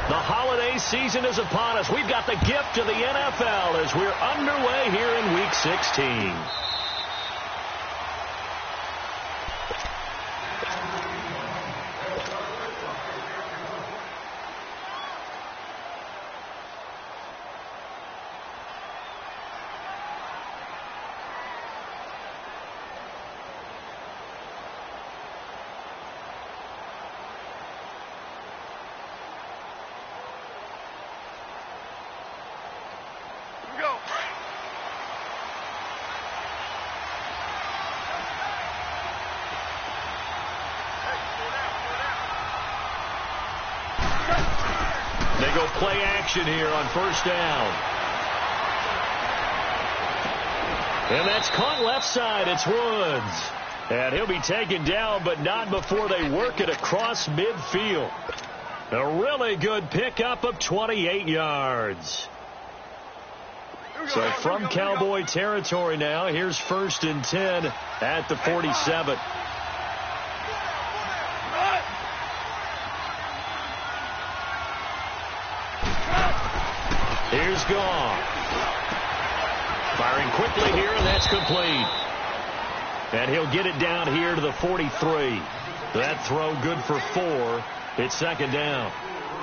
The holiday season is upon us. We've got the gift of the NFL as we're underway here in Week 16. They go play action here on first down. And that's caught left side. It's Woods. And he'll be taken down, but not before they work it across midfield. A really good pickup of 28 yards. So from Cowboy territory now, here's 1st and 10 at the 47. Here's Goff. Firing quickly here, and that's complete. And he'll get it down here to the 43. That throw good for 4. It's 2nd down.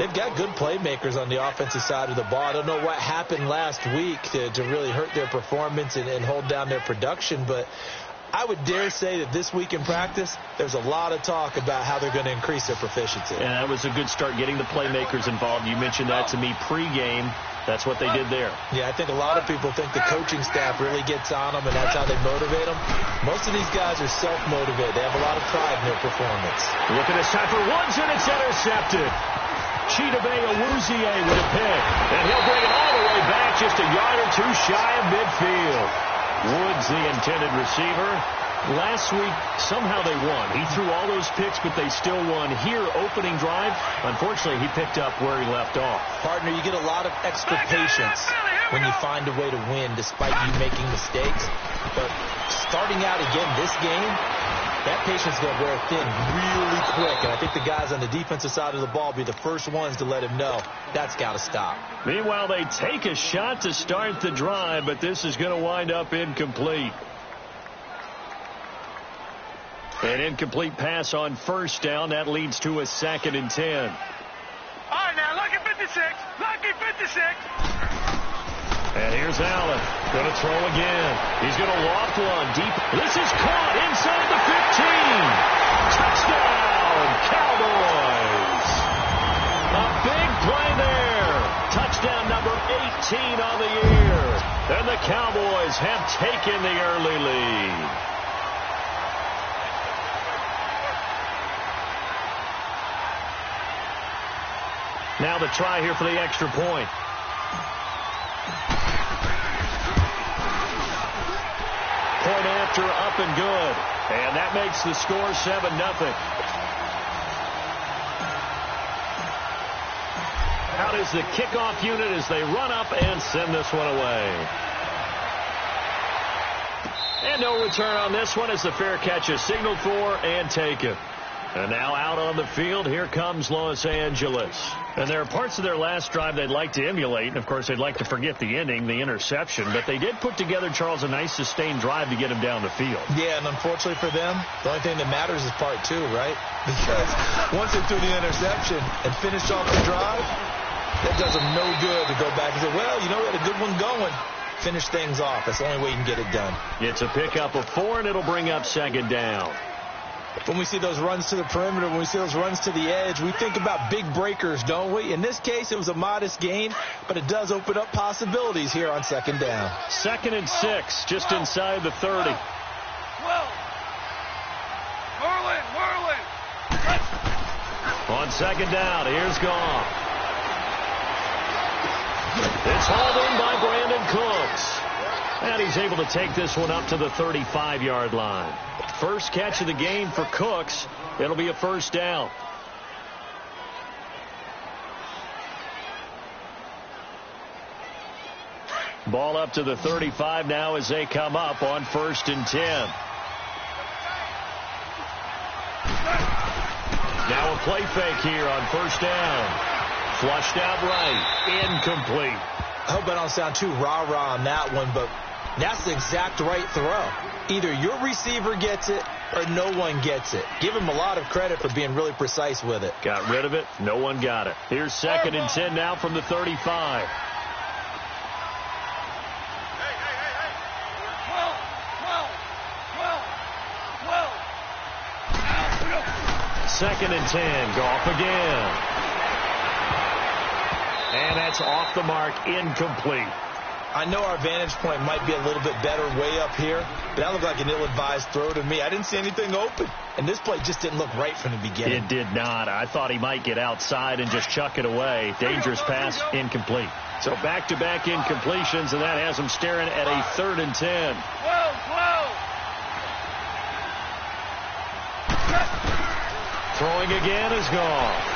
They've got good playmakers on the offensive side of the ball. I don't know what happened last week to really hurt their performance and hold down their production, but I would dare say that this week in practice, there's a lot of talk about how they're going to increase their proficiency. And that was a good start, getting the playmakers involved. You mentioned that to me pregame. That's what they did there. Yeah, I think a lot of people think the coaching staff really gets on them, and that's how they motivate them. Most of these guys are self-motivated. They have a lot of pride in their performance. Look at this time for Woods, and it's intercepted. Chidobe Awuzie with a pick. And he'll bring it all the way back, just a yard or two shy of midfield. Woods, the intended receiver. Last week, somehow they won. He threw all those picks, but they still won. Here, opening drive, unfortunately, he picked up where he left off. Partner, you get a lot of extra patience when you find a way to win despite you making mistakes. But starting out again this game, that patience is going to wear thin really quick. And I think the guys on the defensive side of the ball will be the first ones to let him know that's got to stop. Meanwhile, they take a shot to start the drive, but this is going to wind up incomplete. An incomplete pass on first down. That leads to a 2nd and 10. All right, now, lucky 56. Lucky 56. And here's Allen. Going to throw again. He's going to loft one deep. This is caught inside the 15. Touchdown, Cowboys. A big play there. Touchdown number 18 on the year. And the Cowboys have taken the early lead. Now the try here for the extra point. Point after, up and good. And that makes the score 7-0. Out is the kickoff unit as they run up and send this one away. And no return on this one as the fair catch is signaled for and taken. And now out on the field, here comes Los Angeles. And there are parts of their last drive they'd like to emulate. And, of course, they'd like to forget the ending, the interception. But they did put together, Charles, a nice sustained drive to get him down the field. Yeah, and unfortunately for them, the only thing that matters is part 2, right? Because once they threw the interception and finished off the drive, that does them no good to go back and say, well, you know, we had a good one going. Finish things off. That's the only way you can get it done. It's a pickup of 4, and it'll bring up 2nd down. When we see those runs to the perimeter, when we see those runs to the edge, we think about big breakers, don't we? In this case, it was a modest gain, but it does open up possibilities here on 2nd down. 2nd and 6, just inside the 30. Whirling. On 2nd down, here's Goff. It's hauled in by Brandon Cooks. And he's able to take this one up to the 35-yard line. First catch of the game for Cooks. It'll be a 1st down. Ball up to the 35 now as they come up on 1st and 10. Now a play fake here on 1st down. Flushed out right. Incomplete. I hope I don't sound too rah-rah on that one, but that's the exact right throw. Either your receiver gets it or no one gets it. Give him a lot of credit for being really precise with it. Got rid of it. No one got it. Here's 2nd and 10 now from the 35. Second and 10. Goff again. And that's off the mark. Incomplete. I know our vantage point might be a little bit better way up here, but that looked like an ill-advised throw to me. I didn't see anything open, and this play just didn't look right from the beginning. It did not. I thought he might get outside and just chuck it away. Dangerous pass, incomplete. So back-to-back incompletions, and that has him staring at a 3rd and 10. Throwing again is gone.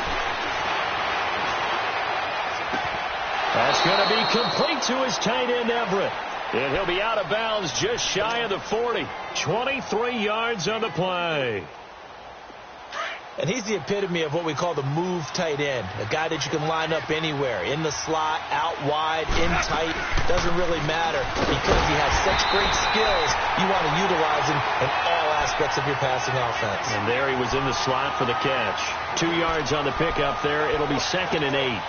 That's going to be complete to his tight end, Everett. And he'll be out of bounds just shy of the 40. 23 yards on the play. And he's the epitome of what we call the move tight end. A guy that you can line up anywhere. In the slot, out wide, in tight. Doesn't really matter because he has such great skills. You want to utilize him in all aspects of your passing offense. And there he was in the slot for the catch. 2 yards on the pickup there. It'll be 2nd and 8.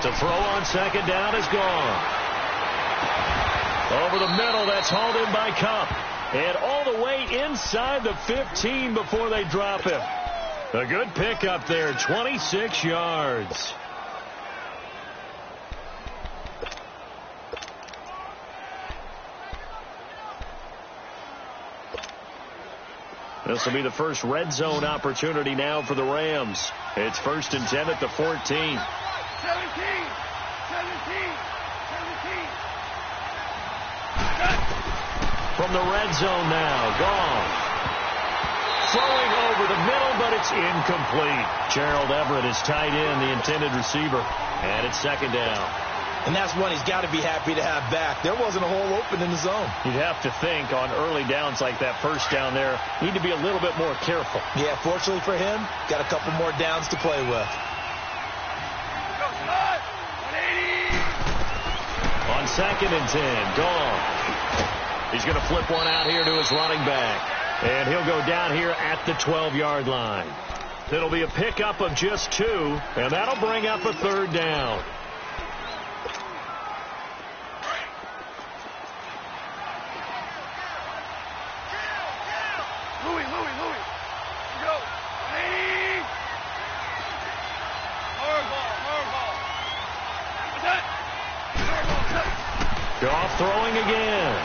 To throw on 2nd down is gone. Over the middle, that's hauled in by Kupp. And all the way inside the 15 before they drop him. A good pickup there, 26 yards. This will be the first red zone opportunity now for the Rams. It's 1st and 10 at the 14. 17. From the red zone now, gone. Throwing over the middle, but it's incomplete. Gerald Everett is tight end, the intended receiver. And it's 2nd down. And that's one he's got to be happy to have back. There wasn't a hole open in the zone. You'd have to think on early downs like that first down there, need to be a little bit more careful. Yeah, fortunately for him, got a couple more downs to play with. On 2nd and 10, gone. He's going to flip one out here to his running back. And he'll go down here at the 12-yard line. It'll be a pickup of just 2, and that'll bring up a 3rd down. Louis. Go. Hardball. Goff throwing again.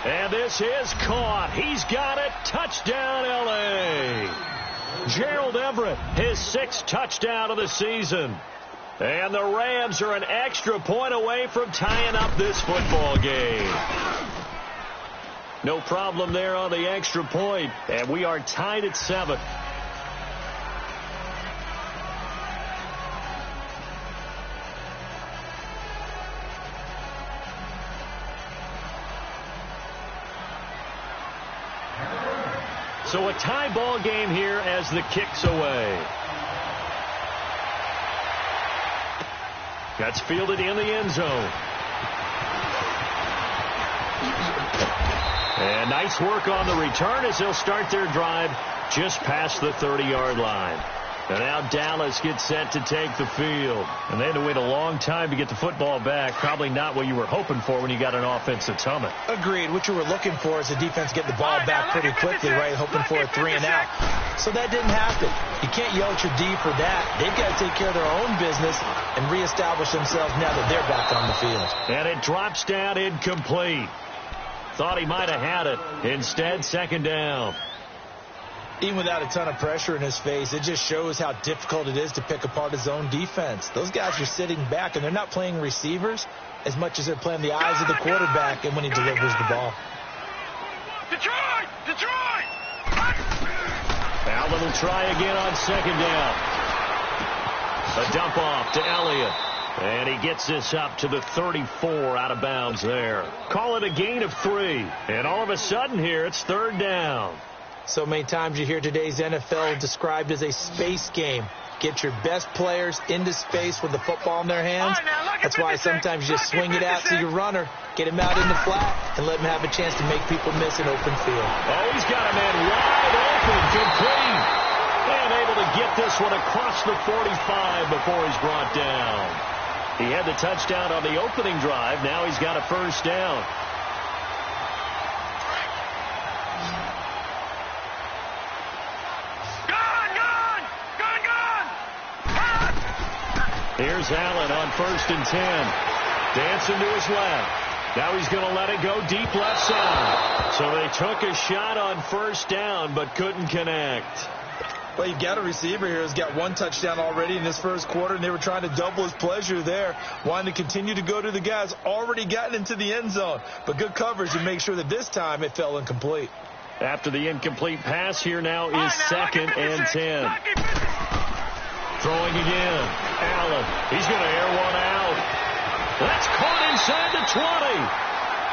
And this is caught. He's got it. Touchdown, L.A. Gerald Everett, his 6th touchdown of the season. And the Rams are an extra point away from tying up this football game. No problem there on the extra point. And we are tied at 7. So a tie ball game here as the kick's away. That's fielded in the end zone. And nice work on the return as they'll start their drive just past the 30-yard line. And now Dallas gets set to take the field. And they had to wait a long time to get the football back. Probably not what you were hoping for when you got an offense that's humming. Agreed. What you were looking for is the defense get the ball back pretty quickly, right? Hoping for a 3 and out. So that didn't happen. You can't yell at your D for that. They've got to take care of their own business and reestablish themselves now that they're back on the field. And it drops down incomplete. Thought he might have had it. Instead, 2nd down. Even without a ton of pressure in his face, it just shows how difficult it is to pick apart his own defense. Those guys are sitting back, and they're not playing receivers as much as they're playing the eyes of the quarterback and when he delivers the ball. Detroit! Allen will try again on 2nd down. A dump off to Elliott. And he gets this up to the 34 out of bounds there. Call it a gain of 3. And all of a sudden here, it's third down. So many times you hear today's NFL described as a space game. Get your best players into space with the football in their hands. That's why sometimes you just swing it out to your runner, get him out in the flat, and let him have a chance to make people miss an open field. Oh, he's got a man wide open, complete. And able to get this one across the 45 before he's brought down. He had the touchdown on the opening drive. Now he's got a first down. Here's Allen on 1st and 10. Dancing to his left. Now he's going to let it go deep left side. So they took a shot on first down but couldn't connect. Well, you've got a receiver here who's got 1 touchdown already in this first quarter, and they were trying to double his pleasure there, wanting to continue to go to the guys already gotten into the end zone. But good coverage to make sure that this time it fell incomplete. After the incomplete pass, here now is 2nd and 10. Throwing again. Allen. He's going to air one out. That's caught inside the 20.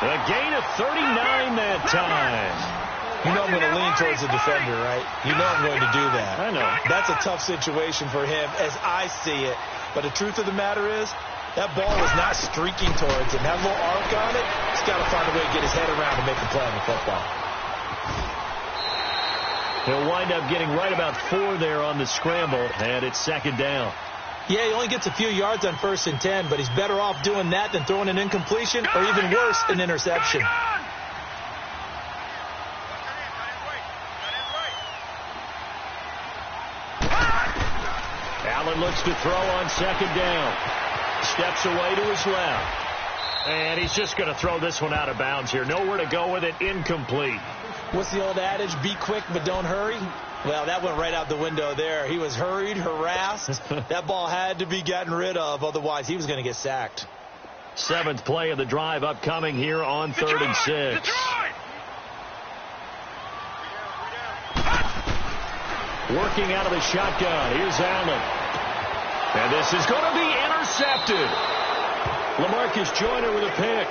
A gain of 39 that time. You know I'm going to lean towards the defender, right? You know I'm going to do that. I know. That's a tough situation for him as I see it. But the truth of the matter is, that ball was not streaking towards him. That little arc on it, he's got to find a way to get his head around and make a play on the football. He'll wind up getting right about 4 there on the scramble, and it's 2nd down. Yeah, he only gets a few yards on 1st and 10, but he's better off doing that than throwing an incompletion or even worse, an interception. Allen looks to throw on 2nd down. Steps away to his left. And he's just going to throw this one out of bounds here. Nowhere to go with it. Incomplete. What's the old adage? Be quick, but don't hurry. Well, that went right out the window there. He was hurried, harassed. That ball had to be gotten rid of. Otherwise, he was going to get sacked. 7th play of the drive upcoming here on 3rd and 6. Working out of the shotgun. Here's Allen. And this is going to be intercepted. LaMarcus Joyner with a pick.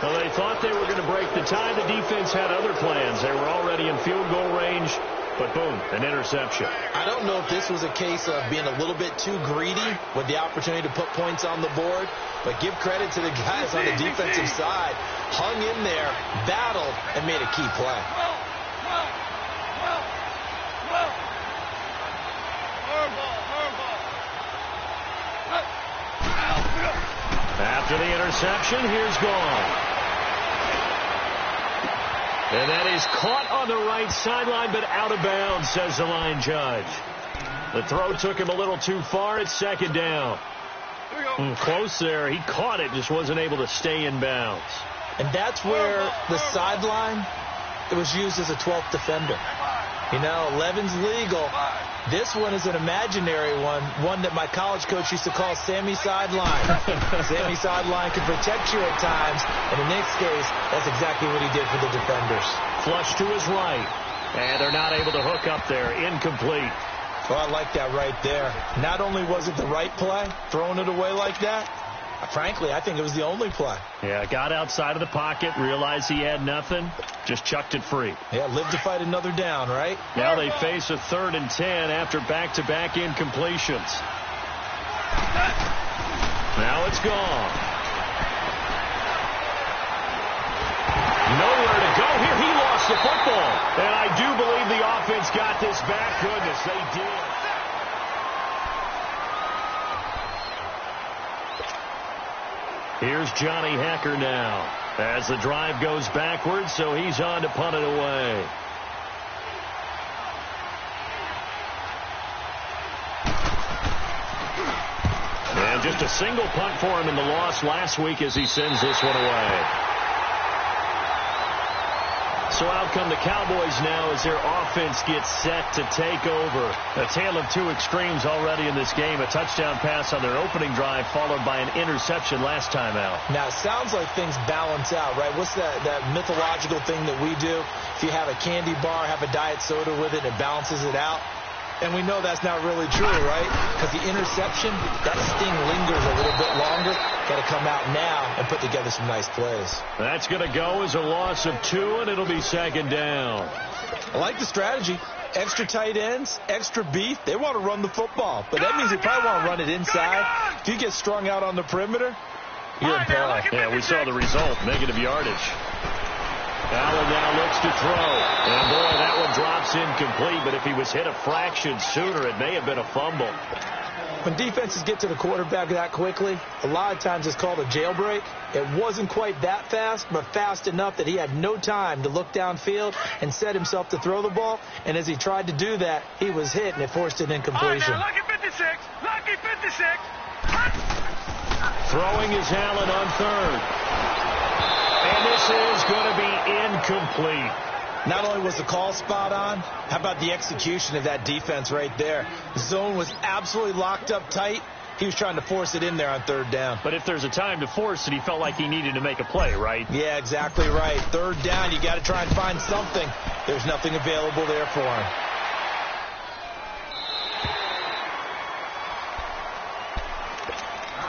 Well, they thought they were going to break the tie. The defense had other plans. They were already in field goal range. But boom, an interception. I don't know if this was a case of being a little bit too greedy with the opportunity to put points on the board. But give credit to the guys on the defensive side. Hung in there, battled, and made a key play. After the interception, here's Gone. And that is caught on the right sideline, but out of bounds, says the line judge. The throw took him a little too far. It's 2nd down. Close there. He caught it, just wasn't able to stay in bounds. And that's where the sideline, it was used as a 12th defender. You know, 11's legal. This one is an imaginary one that my college coach used to call Sammy Sideline. Sammy Sideline can protect you at times, and in this case, that's exactly what he did for the defenders. Flush to his right, and they're not able to hook up there. Incomplete. Well, I like that right there. Not only was it the right play, throwing it away like that, frankly, I think it was the only play. Yeah, got outside of the pocket, realized he had nothing, just chucked it free. Yeah, live to fight another down, right? Now they face a 3rd and 10 after back-to-back incompletions. Now it's gone. Nowhere to go here. He lost the football. And I do believe the offense got this back. Goodness, they did. Here's Johnny Hekker now as the drive goes backwards, so he's on to punt it away. And just a single punt for him in the loss last week as he sends this one away. So out come the Cowboys now as their offense gets set to take over. A tale of two extremes already in this game. A touchdown pass on their opening drive followed by an interception last time out. Now, it sounds like things balance out, right? What's that mythological thing that we do? If you have a candy bar, have a diet soda with it, it balances it out. And we know that's not really true, right? Because the interception, that sting lingers a little bit longer. Got to come out now and put together some nice plays. That's going to go as a loss of 2, and it'll be second down. I like the strategy. Extra tight ends, extra beef. They want to run the football, but that means they probably want to run it inside. If you get strung out on the perimeter, you're in peril. Yeah, we saw the result, negative yardage. Allen now looks to throw. And, boy, that one drops incomplete, but if he was hit a fraction sooner, it may have been a fumble. When defenses get to the quarterback that quickly, a lot of times it's called a jailbreak. It wasn't quite that fast, but fast enough that he had no time to look downfield and set himself to throw the ball. And as he tried to do that, he was hit, and it forced an incompletion. All right, now, lucky 56. Lucky 56. Throwing is Allen on third. And this is going to be incomplete. Not only was the call spot on, how about the execution of that defense right there? The zone was absolutely locked up tight. He was trying to force it in there on third down. But if there's a time to force it, he felt like he needed to make a play, right? Yeah, exactly right. Third down, you got to try and find something. There's nothing available there for him.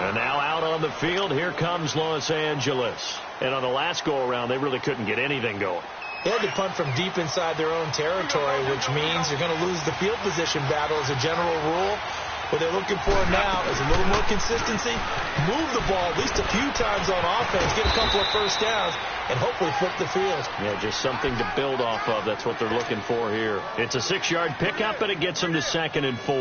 And now out on the field, here comes Los Angeles. And on the last go-around, they really couldn't get anything going. They had to punt from deep inside their own territory, which means you're going to lose the field position battle as a general rule. What they're looking for now is a little more consistency, move the ball at least a few times on offense, get a couple of first downs, and hopefully flip the field. Yeah, just something to build off of. That's what they're looking for here. It's a 6-yard pickup, and it gets them to 2nd and 4.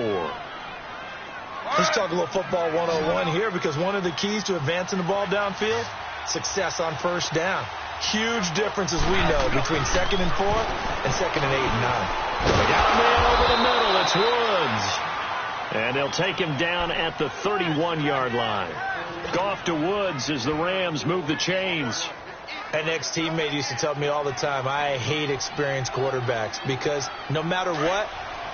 Let's talk a little football 101 here, because one of the keys to advancing the ball downfield, success on first down. Huge difference, as we know, between 2nd and 4 and 2nd and 8 and 9. They got a man over the middle. It's Woods. And they'll take him down at the 31-yard line. Goff to Woods as the Rams move the chains. An ex-teammate used to tell me all the time, I hate experienced quarterbacks because no matter what,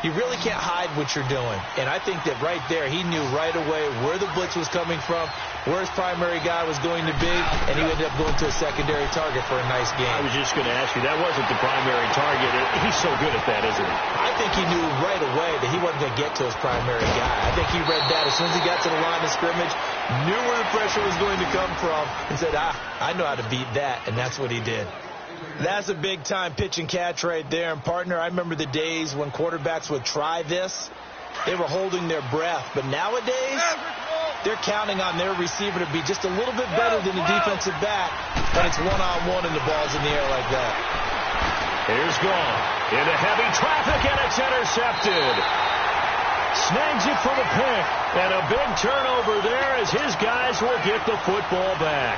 you really can't hide what you're doing. And I think that right there, he knew right away where the blitz was coming from, where his primary guy was going to be, and he ended up going to a secondary target for a nice game. I was just going to ask you, that wasn't the primary target. He's so good at that, isn't he? I think he knew right away that he wasn't going to get to his primary guy. I think he read that as soon as he got to the line of scrimmage, knew where the pressure was going to come from, and said, I know how to beat that, and that's what he did. That's a big-time pitch and catch right there. And, partner, I remember the days when quarterbacks would try this. They were holding their breath. But nowadays, they're counting on their receiver to be just a little bit better than the defensive back when it's one-on-one and the ball's in the air like that. Here's Goff into heavy traffic, and it's intercepted. Snags it for the pick. And a big turnover there as his guys will get the football back.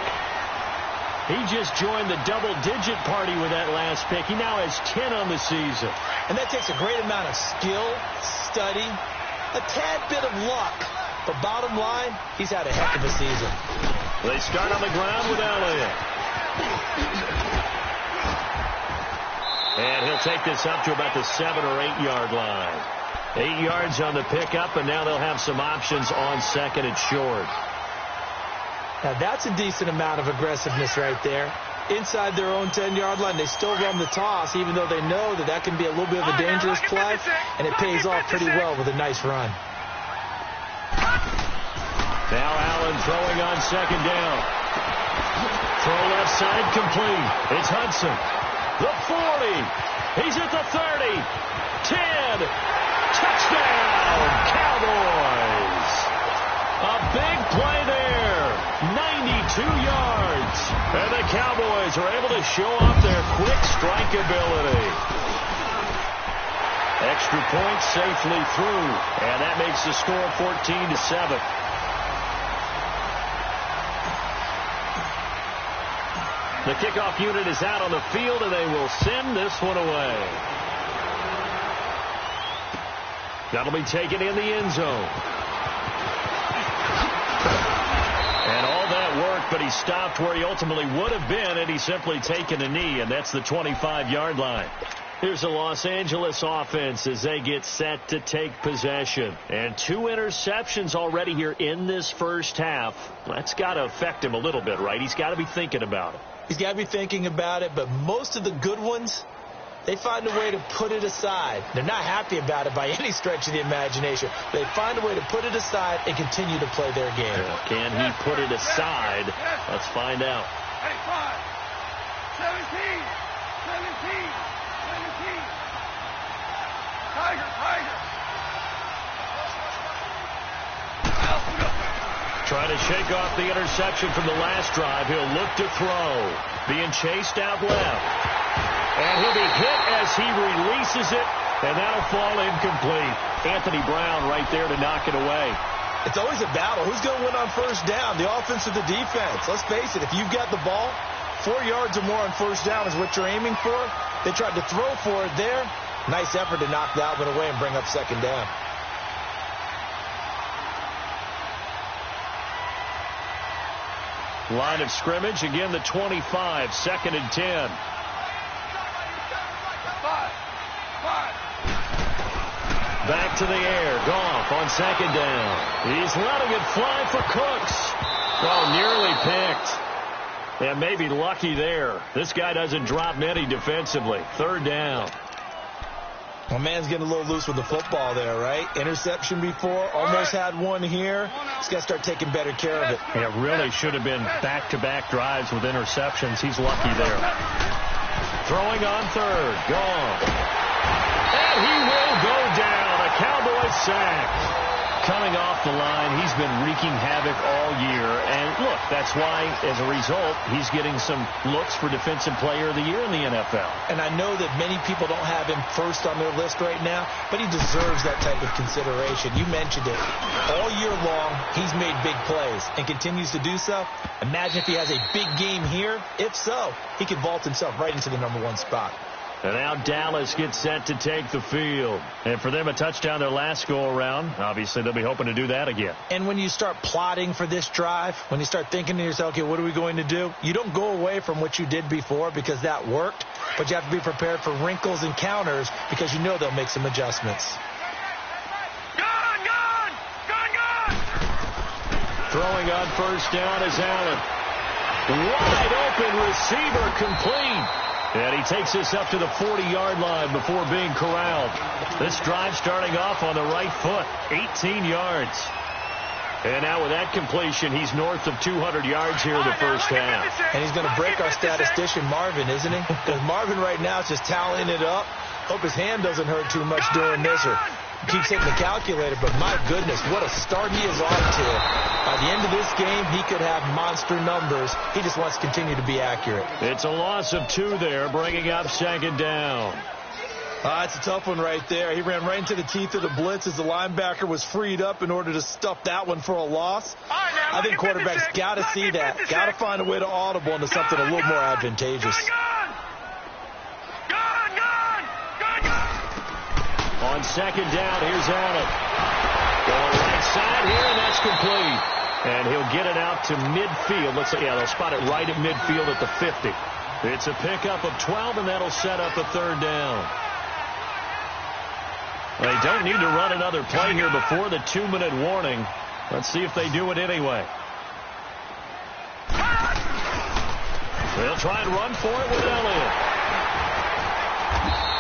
He just joined the double-digit party with that last pick. He now has 10 on the season. And that takes a great amount of skill, study, a tad bit of luck. But bottom line, he's had a heck of a season. They start on the ground with Elliott. And he'll take this up to about the 7 or 8 yard line. 8 yards on the pickup, and now they'll have some options on second and short. Now, that's a decent amount of aggressiveness right there. Inside their own 10-yard line, they still run the toss, even though they know that that can be a little bit of a dangerous play, and it pays off pretty well with a nice run. Now Allen throwing on second down. Throw left side complete. It's Hudson. The 40. He's at the 30. 10. Touchdown, Cowboys. A big play there. 92 yards. And the Cowboys are able to show off their quick strike ability. Extra point safely through. And that makes the score 14-7. The kickoff unit is out on the field, and they will send this one away. That'll be taken in the end zone. And all that work, but he stopped where he ultimately would have been, and he's simply taken a knee, and that's the 25-yard line. Here's the Los Angeles offense as they get set to take possession. And 2 interceptions already here in this first half. That's got to affect him a little bit, right? He's got to be thinking about it. He's got to be thinking about it, but most of the good ones, they find a way to put it aside. They're not happy about it by any stretch of the imagination. They find a way to put it aside and continue to play their game. Yeah, can he put it aside? Let's find out. 17. Tiger. Trying to shake off the interception from the last drive. He'll look to throw. Being chased out left. And he'll be hit as he releases it, and that'll fall incomplete. Anthony Brown right there to knock it away. It's always a battle. Who's going to win on first down, the offense or the defense? Let's face it, if you've got the ball, 4 yards or more on first down is what you're aiming for. They tried to throw for it there. Nice effort to knock that one away and bring up second down. Line of scrimmage, again the 25, 2nd and 10. Back to the air, Goff on second down. He's letting it fly for Cooks. Oh, nearly picked. And maybe lucky there. This guy doesn't drop many defensively. 3rd down. My man's getting a little loose with the football there, right? Interception before, almost had one here. He's got to start taking better care of it. It really should have been back-to-back drives with interceptions. He's lucky there. Throwing on 3rd, Goff. And he will go down. A Cowboys sack. Coming off the line, he's been wreaking havoc all year. And look, that's why, as a result, he's getting some looks for Defensive Player of the Year in the NFL. And I know that many people don't have him first on their list right now, but he deserves that type of consideration. You mentioned it. All year long, he's made big plays and continues to do so. Imagine if he has a big game here. If so, he could vault himself right into the #1 spot. And now Dallas gets set to take the field. And for them, a touchdown their last go-around. Obviously, they'll be hoping to do that again. And when you start plotting for this drive, when you start thinking to yourself, okay, what are we going to do? You don't go away from what you did before because that worked, but you have to be prepared for wrinkles and counters because you know they'll make some adjustments. Gone! Throwing on first down is Allen. Wide open receiver complete. And he takes this up to the 40-yard line before being corralled. This drive starting off on the right foot, 18 yards. And now with that completion, he's north of 200 yards here in the first half. And he's going to break our statistician, Marvin, isn't he? Because Marvin right now is just tallying it up. Hope his hand doesn't hurt too much during this or keeps hitting the calculator. But my goodness, what a start he is off to. By the end of this game, he could have monster numbers. He just wants to continue to be accurate. It's a loss of 2 there, bringing up second down. It's a tough one right there. He ran right into the teeth of the blitz as the linebacker was freed up in order to stuff that one for a loss. I think quarterbacks got to see that. Got to find a way to audible into something a little more advantageous. On second down, here's Allen. Going right side here, and that's complete. And he'll get it out to midfield. They'll spot it right at midfield at the 50. It's a pickup of 12, and that'll set up a 3rd down. They don't need to run another play here before the 2-minute warning. Let's see if they do it anyway. They'll try and run for it with Elliott.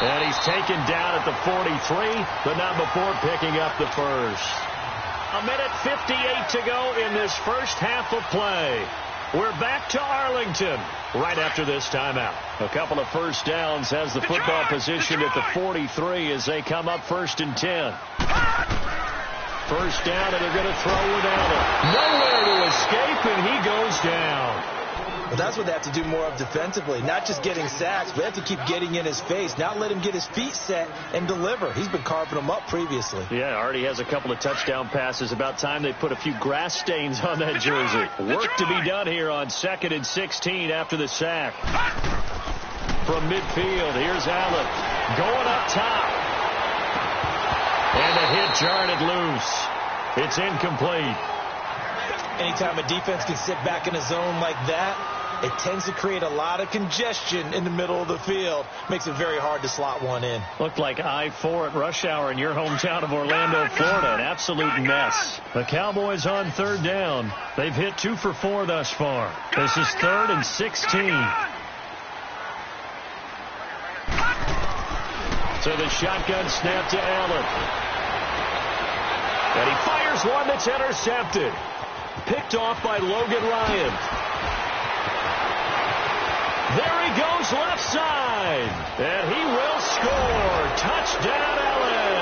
And he's taken down at the 43, but not before picking up the first. 1:58 to go in this first half of play. We're back to Arlington right after this timeout. A couple of first downs has the football positioned at the 43 as they come up 1st and 10. First down, and they're going to throw with Allen. Nowhere to escape, and he goes down. But that's what they have to do more of defensively. Not just getting sacks, but they have to keep getting in his face. Not let him get his feet set and deliver. He's been carving them up previously. Yeah, already has a couple of touchdown passes. About time they put a few grass stains on that jersey. Work to be done here on 2nd and 16 after the sack. From midfield, here's Allen. Going up top. And the hit jarred it loose. It's incomplete. Anytime a defense can sit back in a zone like that, it tends to create a lot of congestion in the middle of the field. Makes it very hard to slot one in. Looked like I-4 at rush hour in your hometown of Orlando, Florida. An absolute mess. The Cowboys on 3rd down. They've hit 2 for 4 thus far. This is 3rd and 16. So the shotgun snap to Allen. And he fires one that's intercepted. Picked off by Logan Ryan. There he goes left side. And he will score. Touchdown, LA.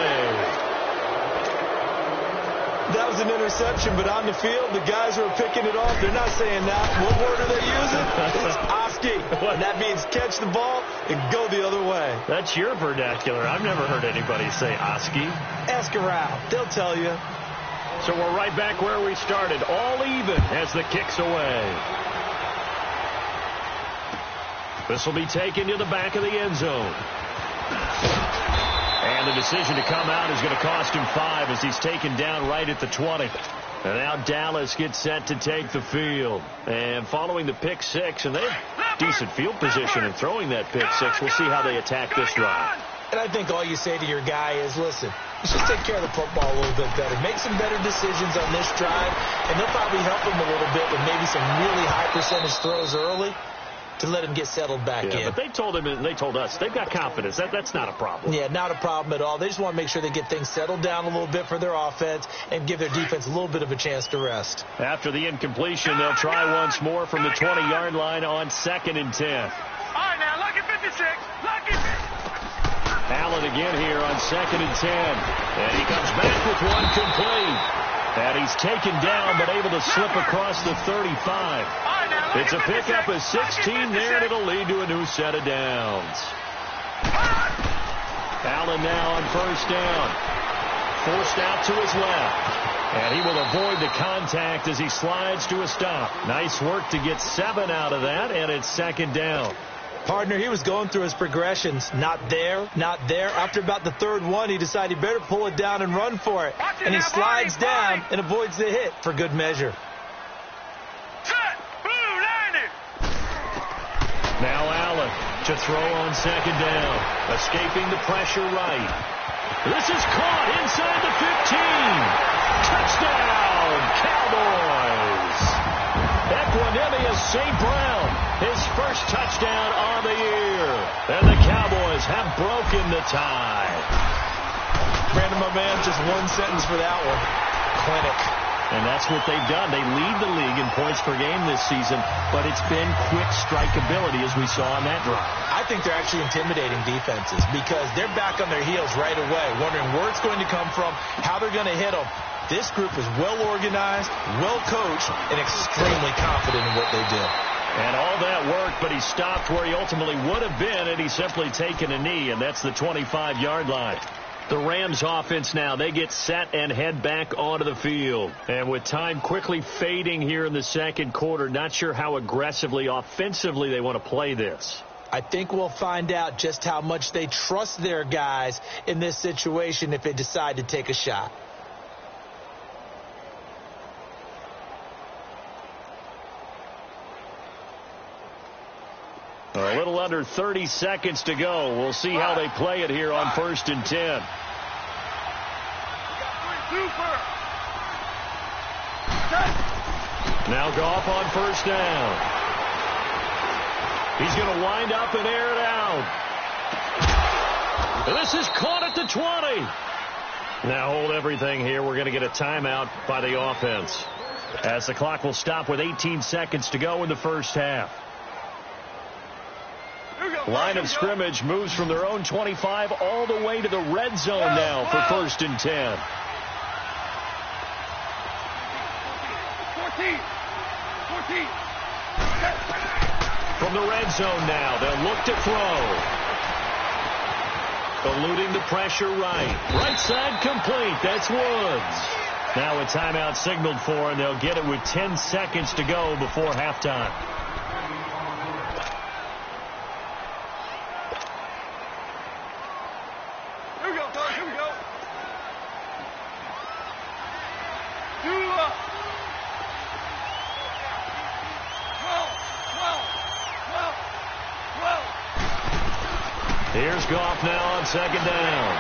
That was an interception, but on the field, the guys who are picking it off, they're not saying that. What word are they using? It's Oski. And that means catch the ball and go the other way. That's your vernacular. I've never heard anybody say Oski. Ask around. They'll tell you. So we're right back where we started. All even as the kick's away. This will be taken to the back of the end zone. And the decision to come out is going to cost him 5 as he's taken down right at the 20. And now Dallas gets set to take the field. And following the pick 6, and they have decent field position in throwing that pick 6. We'll see how they attack this drive. And I think all you say to your guy is, listen, let's just take care of the football a little bit better. Make some better decisions on this drive, and they'll probably help him a little bit with maybe some really high percentage throws early to let him get settled back in. But they told him and they told us they've got confidence. That's not a problem. Yeah, not a problem at all. They just want to make sure they get things settled down a little bit for their offense and give their defense a little bit of a chance to rest. After the incompletion, they'll try once more from the 20-yard line on 2nd and 10. All right, now, lucky 56. Lucky. Allen again here on 2nd and 10. And he comes back with one complete. And he's taken down but able to slip across the 35. It's a pickup of 16 there, and it'll lead to a new set of downs. Allen now on 1st down. Forced out to his left. And he will avoid the contact as he slides to a stop. Nice work to get 7 out of that, and it's 2nd down. Partner, he was going through his progressions. Not there, not there. After about the 3rd one, he decided he better pull it down and run for it. And he slides down and avoids the hit for good measure. Now Allen to throw on 2nd down. Escaping the pressure right. This is caught inside the 15. Touchdown, Cowboys. Equanimeous St. Brown, his first touchdown on the year. And the Cowboys have broken the tie. Brandon, my man, just one sentence for that one. Clinic. And that's what they've done. They lead the league in points per game this season, but it's been quick strikeability as we saw on that drive. I think they're actually intimidating defenses because they're back on their heels right away, wondering where it's going to come from, how they're going to hit them. This group is well organized, well coached, and extremely confident in what they do. And all that worked, but he stopped where he ultimately would have been, and he's simply taken a knee, and that's the 25-yard line. The Rams offense now, they get set and head back onto the field. And with time quickly fading here in the 2nd quarter, not sure how aggressively, offensively they want to play this. I think we'll find out just how much they trust their guys in this situation if they decide to take a shot. A little under 30 seconds to go. We'll see how they play it here on 1st and 10. Now Goff on 1st down. He's going to wind up and air it out. This is caught at the 20. Now hold everything here. We're going to get a timeout by the offense, as the clock will stop with 18 seconds to go in the 1st half. Line of scrimmage moves from their own 25 all the way to the red zone now for 1st and 10. 14. From the red zone now, they'll look to throw. Eluding the pressure right. Right side complete. That's Woods. Now a timeout signaled for, and they'll get it with 10 seconds to go before halftime. Here's Goff now on 2nd down.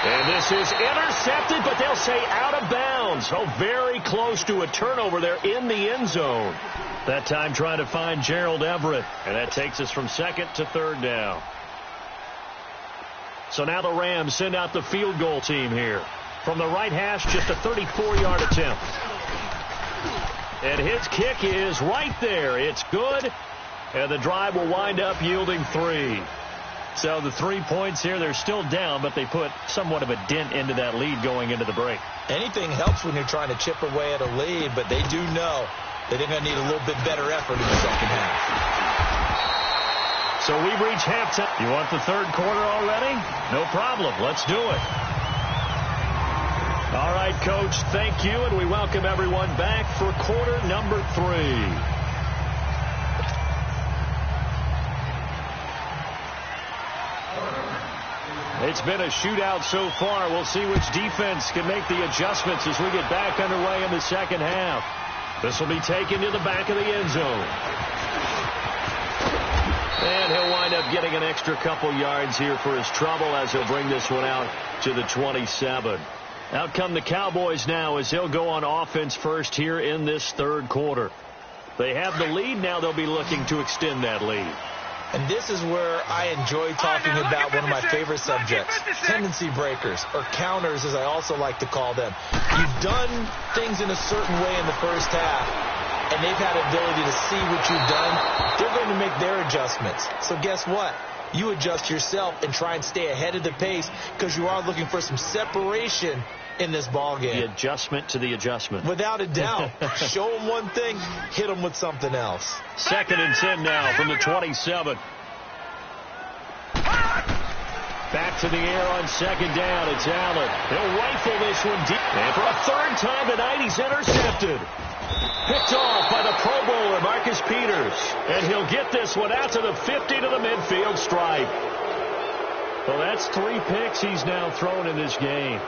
And this is intercepted, but they'll say out of bounds. So very close to a turnover there in the end zone. That time trying to find Gerald Everett. And that takes us from 2nd to 3rd down. So now the Rams send out the field goal team here. From the right hash, just a 34-yard attempt. And his kick is right there. It's good. And the drive will wind up yielding 3. So the 3 points here, they're still down, but they put somewhat of a dent into that lead going into the break. Anything helps when you're trying to chip away at a lead, but they do know that they're going to need a little bit better effort in the second half. So we've reached halftime. You want the third quarter already? No problem. Let's do it. All right, Coach, thank you, and we welcome everyone back for quarter number 3. It's been a shootout so far. We'll see which defense can make the adjustments as we get back underway in the second half. This will be taken to the back of the end zone. And he'll wind up getting an extra couple yards here for his trouble as he'll bring this one out to the 27. Out come the Cowboys now as he'll go on offense first here in this third quarter. They have the lead. Now they'll be looking to extend that lead. And this is where I enjoy talking about one of my favorite subjects, tendency breakers, or counters as I also like to call them. You've done things in a certain way in the first half, and they've had the ability to see what you've done. They're going to make their adjustments. So guess what? You adjust yourself and try and stay ahead of the pace because you are looking for some separation in this ball game. The adjustment to the adjustment. Without a doubt. Show them one thing, hit them with something else. 2nd and 10 now from the 27. Back to the air on 2nd down. It's Allen. He'll rifle this one deep. And for a 3rd time tonight, he's intercepted. Picked off by the Pro Bowler, Marcus Peters. And he'll get this one out to the 50 to the midfield stripe. Well, that's 3 picks he's now thrown in this game.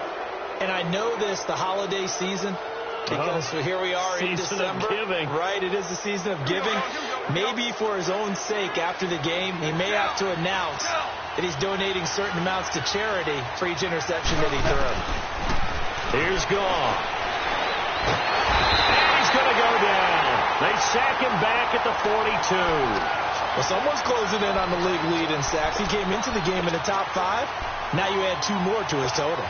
And I know this, the holiday season, because here we are in December. Right, it is the season of giving. Maybe for his own sake after the game, he may have to announce that he's donating certain amounts to charity for each interception that he throws. Here's Goff. And he's going to go down. They sack him back at the 42. Well, someone's closing in on the league lead in sacks. He came into the game in the top 5. Now you add 2 more to his total.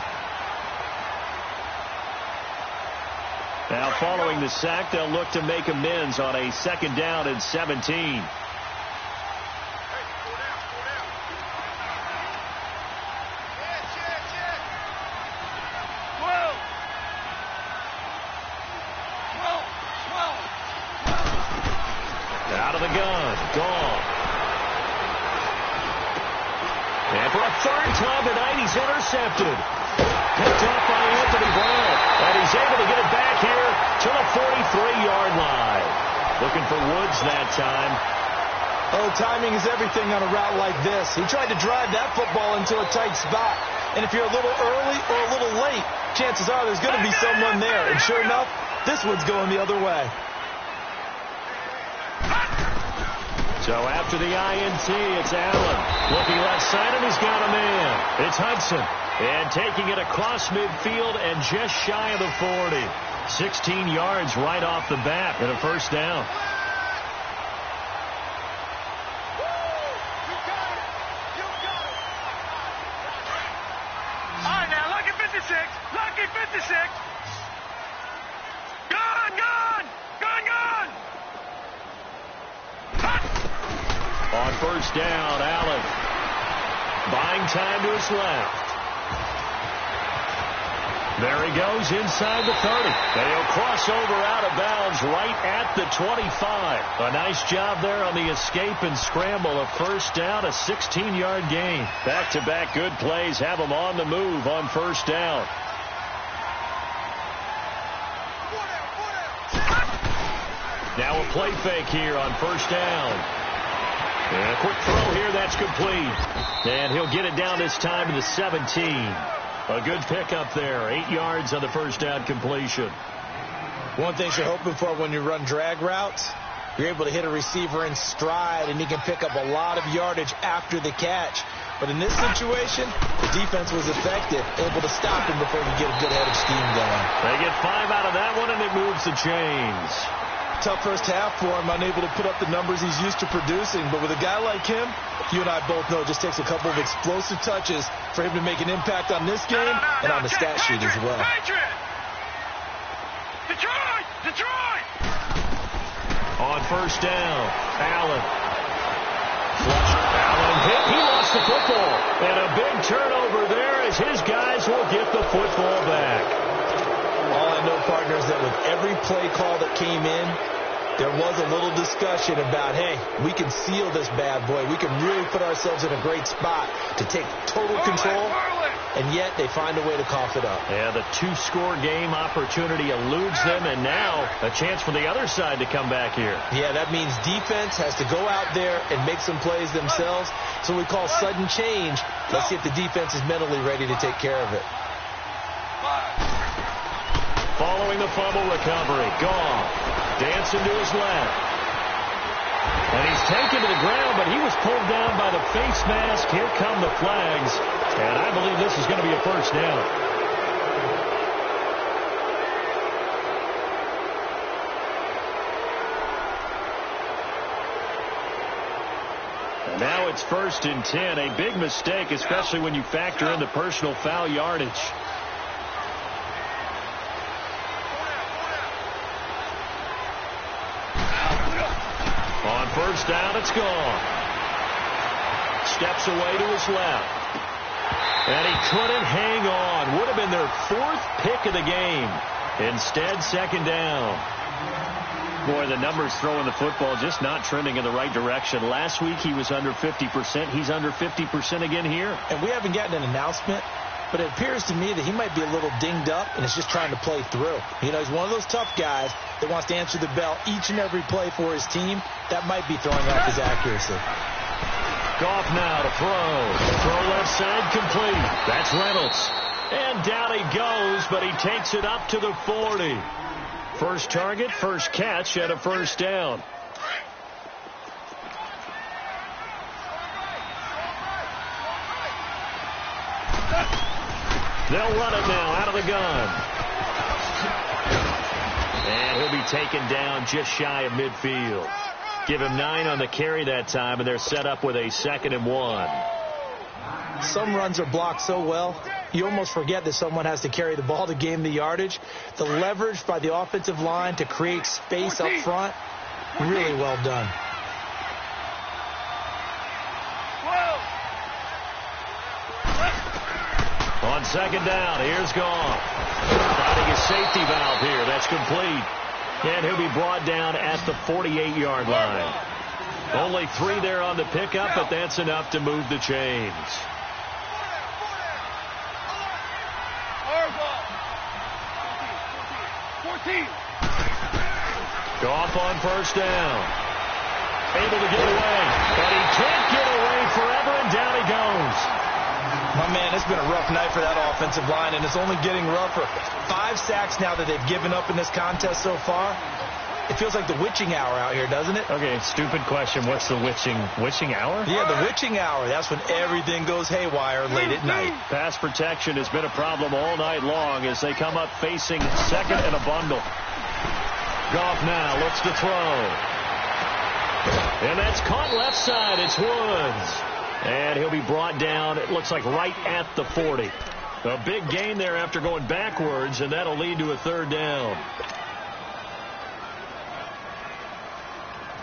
Now following the sack, they'll look to make amends on a 2nd down and 17. Out of the gun, Goff. And for a 3rd time tonight, he's intercepted. Picked off by Anthony Brown. And he's able to get it back here to the 43-yard line. Looking for Woods that time. Oh, timing is everything on a route like this. He tried to drive that football into a tight spot. And if you're a little early or a little late, chances are there's going to be someone there. And sure enough, this one's going the other way. So after the INT, it's Allen. Looking left side, and he's got a man. It's Hudson. And taking it across midfield and just shy of the 40. 16 yards right off the bat and a 1st down. All right, now, lucky 56. Lucky 56. Gone, gone. Gone, gone. On 1st down, Allen. Buying time to his left. There he goes inside the 30. They'll cross over out of bounds right at the 25. A nice job there on the escape and scramble. A 1st down, a 16-yard gain. Back-to-back good plays have them on the move on 1st down. Now a play fake here on 1st down. And a quick throw here, that's complete. And he'll get it down this time to the 17. A good pickup there. 8 yards on the 1st down completion. One thing you're hoping for when you run drag routes, you're able to hit a receiver in stride, and he can pick up a lot of yardage after the catch. But in this situation, the defense was effective, able to stop him before he could get a good head of steam going. They get 5 out of that one, and it moves the chains. Tough first half for him, unable to put up the numbers he's used to producing. But with a guy like him, you and I both know it just takes a couple of explosive touches for him to make an impact on this game and on the stat sheet as well. Detroit! On first down, Allen. Allen hit. He lost the football. And a big turnover there as his guys will get the football back. All I know, partner, is that with every play call that came in, there was a little discussion about, hey, we can seal this bad boy. We can really put ourselves in a great spot to take total control, and yet they find a way to cough it up. Yeah, the two-score game opportunity eludes them, and now a chance for the other side to come back here. Yeah, that means defense has to go out there and make some plays themselves. So we call sudden change. Let's see if the defense is mentally ready to take care of it. Following the fumble recovery, Goff dancing to his left. And he's taken to the ground, but he was pulled down by the face mask. Here come the flags. And I believe this is going to be a first down. And now it's 1st and 10. A big mistake, especially when you factor in the personal foul yardage. On first down, it's gone. Steps away to his left. And he couldn't hang on. Would have been their 4th pick of the game. Instead, 2nd down. Boy, the numbers throwing the football just not trending in the right direction. Last week, he was under 50%. He's under 50% again here. And we haven't gotten an announcement, but it appears to me that he might be a little dinged up and is just trying to play through. You know, he's one of those tough guys that wants to answer the bell each and every play for his team. That might be throwing off his accuracy. Goff now to throw. Throw left side complete. That's Reynolds. And down he goes, but he takes it up to the 40. First target, first catch, and a first down. They'll run it now out of the gun. And he'll be taken down just shy of midfield. Give him 9 on the carry that time, and they're set up with a 2nd and 1. Some runs are blocked so well, you almost forget that someone has to carry the ball to gain the yardage. The leverage by the offensive line to create space up front, really well done. On 2nd down, here's Goff. Finding a safety valve here. That's complete. And he'll be brought down at the 48-yard line. Only 3 there on the pickup, but that's enough to move the chains. Goff on first down. Able to get away, but he can't get away forever, and down he goes. My man, it's been a rough night for that offensive line, and it's only getting rougher. 5 sacks now that they've given up in this contest so far. It feels like the witching hour out here, doesn't it? Okay, stupid question. What's the witching hour? Yeah, the witching hour. That's when everything goes haywire late at night. Pass protection has been a problem all night long as they come up facing 2nd and a bundle. Goff now looks to throw. And that's caught left side. It's Woods. And he'll be brought down, it looks like, right at the 40. A big gain there after going backwards, and that'll lead to a 3rd down.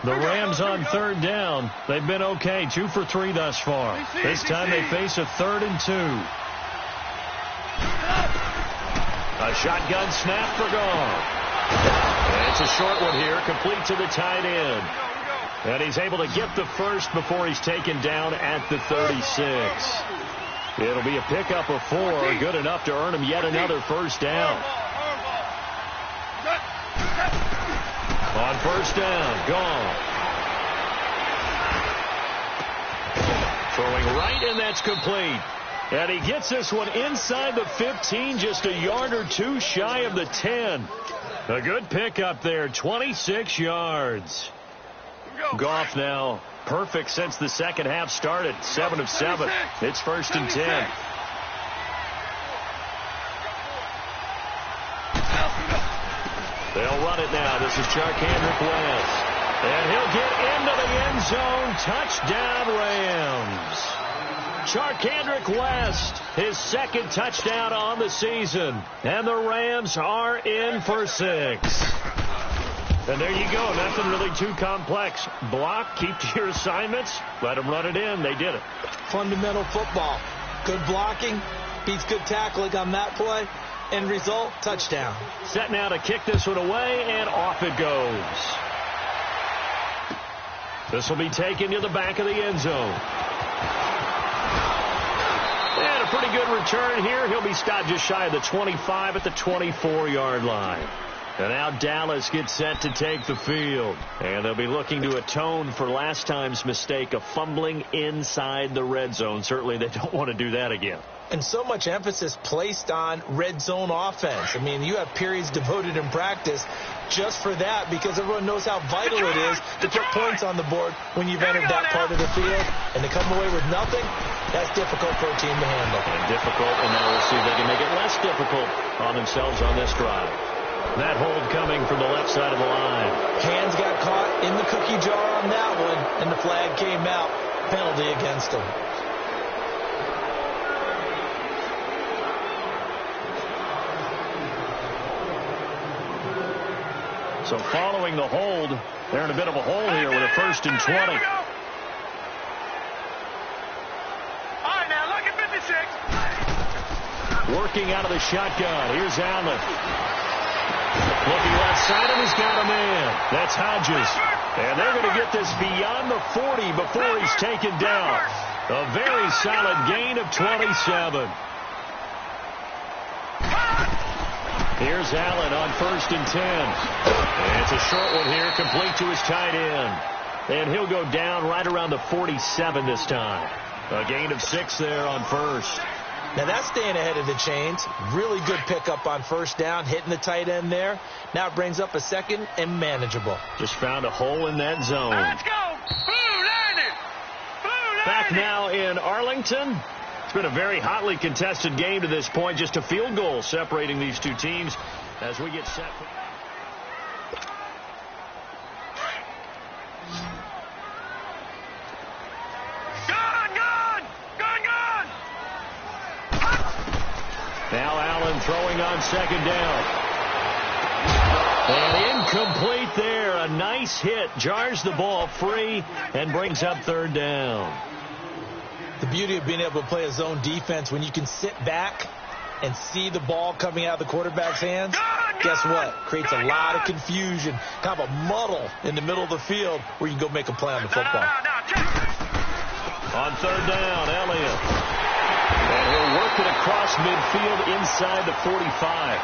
The Rams on 3rd down. They've been okay, 2 for 3 thus far. This time they face a 3rd and 2. A shotgun snap for Goff. And it's a short one here, complete to the tight end. And he's able to get the first before he's taken down at the 36. It'll be a pickup of 4, good enough to earn him yet another first down. On first down, Goff. Throwing right, and that's complete. And he gets this one inside the 15, just a yard or 2 shy of the 10. A good pickup there, 26 yards. Goff now perfect since the second half started. 7 of 7. It's 1st and 10. They'll run it now. The This is Charcandrick West. And he'll get into the end zone. Touchdown, Rams. Charcandrick West, his second touchdown on the season. And the Rams are in for 6. And there you go. Nothing really too complex. Block, keep to your assignments, let them run it in. They did it. Fundamental football. Good blocking beats good tackling on that play. End result, touchdown. Set now to kick this one away, and off it goes. This will be taken to the back of the end zone. And a pretty good return here. He'll be stopped just shy of the 25 at the 24-yard line. And now Dallas gets set to take the field. And they'll be looking to atone for last time's mistake of fumbling inside the red zone. Certainly they don't want to do that again. And so much emphasis placed on red zone offense. I mean, you have periods devoted in practice just for that because everyone knows how vital it is to put points on the board when you've entered that part of the field. And to come away with nothing, that's difficult for a team to handle. And difficult, and now we'll see if they can make it less difficult on themselves on this drive. That hold coming from the left side of the line. Hands got caught in the cookie jar on that one, and the flag came out. Penalty against him. So following the hold, they're in a bit of a hole here with a 1st and 20. All right, now look at 56. Working out of the shotgun. Here's Allen. Looking left side, and he's got a man. That's Hodges. And they're going to get this beyond the 40 before he's taken down. A very solid gain of 27. Here's Allen on 1st and 10. And it's a short one here, complete to his tight end. And he'll go down right around the 47 this time. A gain of 6 there on 1st. Now that's staying ahead of the chains. Really good pickup on 1st down, hitting the tight end there. Now it brings up a 2nd and manageable. Just found a hole in that zone. Let's go. Back now in Arlington. It's been a very hotly contested game to this point. Just a field goal separating these two teams as we get set. Now Allen throwing on 2nd down. And incomplete there. A nice hit. Jars the ball free and brings up 3rd down. The beauty of being able to play a zone defense when you can sit back and see the ball coming out of the quarterback's hands, guess what? Creates a lot of confusion, kind of a muddle in the middle of the field where you can go make a play on the football. On 3rd down, Elliott. And he'll work it across midfield inside the 45.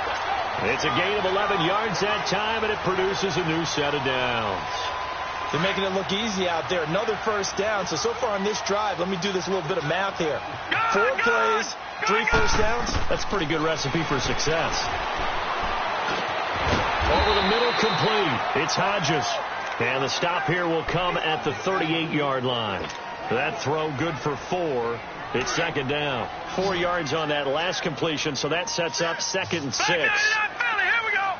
It's a gain of 11 yards that time, and it produces a new set of downs. They're making it look easy out there. Another 1st down. So far on this drive, let me do this little bit of math here. 4 plays, 3 1st downs. That's a pretty good recipe for success. Over the middle, complete. It's Hodges. And the stop here will come at the 38-yard line. That throw good for 4. It's 2nd down. 4 yards on that last completion, so that sets up 2nd and 6. Here we go.